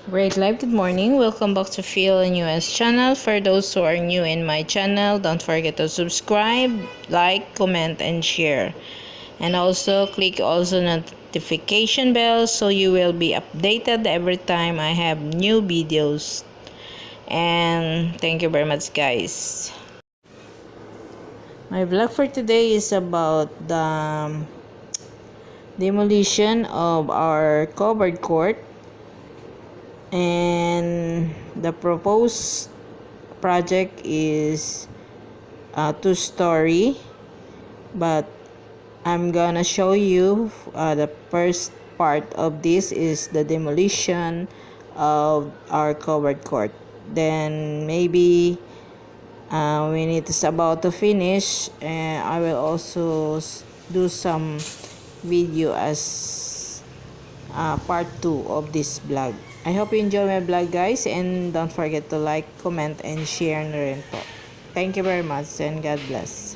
Great live, good morning. Welcome back to Phil and US channel. For those who are new in my channel, don't forget to subscribe, like, comment, and share. And also click also notification bell so you will be updated every time I have new videos. And thank you very much, guys. My vlog for today is about the demolition of our covered court, and the proposed project is a two-story, but I'm gonna show you the first part of this is the demolition of our covered court. Then maybe when it is about to finish, I will also do some video as part 2 of this vlog. I hope you enjoy my vlog, guys, and don't forget to like, comment, and share na rin po. Thank you very much and God bless.